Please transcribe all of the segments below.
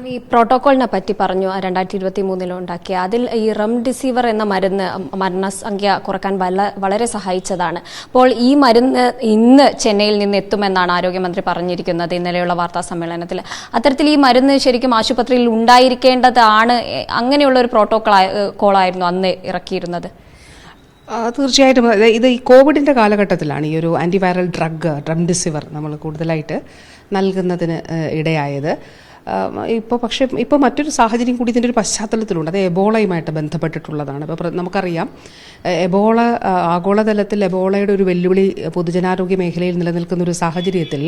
ഈ പ്രോട്ടോകോളിനെ പറ്റി പറഞ്ഞു 2023 ഉണ്ടാക്കിയ അതിൽ ഈ റെംഡെസിവിർ എന്ന മരുന്ന് മരണസംഖ്യ കുറക്കാൻ വളരെ സഹായിച്ചതാണ്. അപ്പോൾ ഈ മരുന്ന് ഇന്ന് ചെന്നൈയിൽ നിന്ന് എത്തുമെന്നാണ് ആരോഗ്യമന്ത്രി പറഞ്ഞിരിക്കുന്നത് ഇന്നലെയുള്ള വാർത്താ സമ്മേളനത്തിൽ. അത്തരത്തിൽ ഈ മരുന്ന് ശരിക്കും ആശുപത്രിയിൽ ഉണ്ടായിരിക്കേണ്ടതാണ്, അങ്ങനെയുള്ള ഒരു പ്രോട്ടോകോളായിരുന്നു അന്ന് ഇറക്കിയിരുന്നത്. തീർച്ചയായിട്ടും ഇത് ഈ കോവിഡിൻ്റെ കാലഘട്ടത്തിലാണ് ഈ ഒരു ആൻറ്റിവൈറൽ ഡ്രഗ് റെംഡെസിവിർ നമ്മൾ കൂടുതലായിട്ട് നൽകുന്നതിന് ഇടയായത്. ഇപ്പോൾ മറ്റൊരു സാഹചര്യം കൂടി ഇതിൻ്റെ ഒരു പശ്ചാത്തലത്തിലുണ്ട്. അത് എബോളയുമായിട്ട് ബന്ധപ്പെട്ടിട്ടുള്ളതാണ്. ഇപ്പോൾ നമുക്കറിയാം, എബോള ആഗോളതലത്തിൽ എബോളയുടെ ഒരു വെല്ലുവിളി പൊതുജനാരോഗ്യ മേഖലയിൽ നിലനിൽക്കുന്ന ഒരു സാഹചര്യത്തിൽ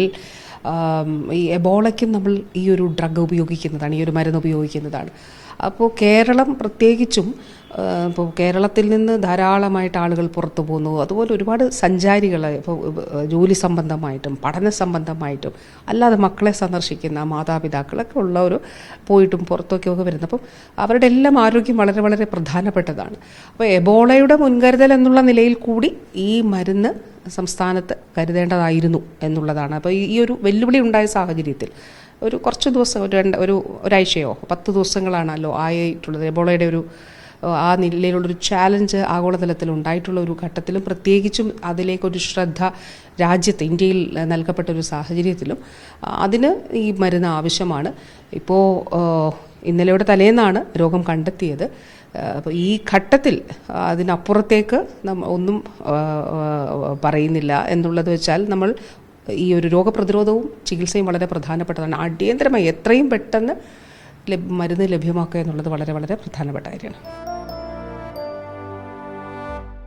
ഈ എബോളയ്ക്കും നമ്മൾ ഈ ഒരു ഡ്രഗ് ഉപയോഗിക്കുന്നതാണ്, ഈ ഒരു മരുന്ന് ഉപയോഗിക്കുന്നതാണ്. അപ്പോൾ കേരളം പ്രത്യേകിച്ചും ഇപ്പോൾ കേരളത്തിൽ നിന്ന് ധാരാളമായിട്ട് ആളുകൾ പുറത്തു പോകുന്നു. അതുപോലെ ഒരുപാട് സഞ്ചാരികൾ ഇപ്പോൾ ജോലി സംബന്ധമായിട്ടും പഠന സംബന്ധമായിട്ടും അല്ലാതെ മക്കളെ സന്ദർശിക്കുന്ന മാതാപിതാക്കളൊക്കെ ഉള്ളവർ പോയിട്ടും പുറത്തൊക്കെ വരുന്നത്. അപ്പം അവരുടെ എല്ലാം ആരോഗ്യം വളരെ വളരെ പ്രധാനപ്പെട്ടതാണ്. അപ്പോൾ എബോളയുടെ മുൻകരുതൽ എന്നുള്ള നിലയിൽ കൂടി ഈ മരുന്ന് സംസ്ഥാനത്ത് കരുതേണ്ടതായിരുന്നു എന്നുള്ളതാണ്. അപ്പോൾ ഈ ഒരു വെല്ലുവിളി ഉണ്ടായ സാഹചര്യത്തിൽ ഒരു കുറച്ച് ദിവസം ഒരാഴ്ചയോ 10 ദിവസങ്ങളാണല്ലോ ആയിട്ടുള്ളത്. എബോളയുടെ ആ നിലയിലുള്ളൊരു ചാലഞ്ച് ആഗോളതലത്തിൽ ഉണ്ടായിട്ടുള്ള ഒരു ഘട്ടത്തിലും പ്രത്യേകിച്ചും അതിലേക്കൊരു ശ്രദ്ധ രാജ്യത്ത് ഇന്ത്യയിൽ നൽകപ്പെട്ട ഒരു സാഹചര്യത്തിലും അതിന് ഈ മരുന്ന് ആവശ്യമാണ്. ഇപ്പോൾ ഇന്നലെയുടെ തലേന്നാണ് രോഗം കണ്ടെത്തിയത്. അപ്പോൾ ഈ ഘട്ടത്തിൽ അതിനപ്പുറത്തേക്ക് ഒന്നും പറയുന്നില്ല എന്നുള്ളത് വെച്ചാൽ നമ്മൾ ഈ ഒരു രോഗപ്രതിരോധവും ചികിത്സയും വളരെ പ്രധാനപ്പെട്ടതാണ്. അടിയന്തരമായി എത്രയും പെട്ടെന്ന് മരുന്ന് ലഭ്യമാക്കുക എന്നുള്ളത് വളരെ വളരെ പ്രധാനപ്പെട്ട കാര്യമാണ്.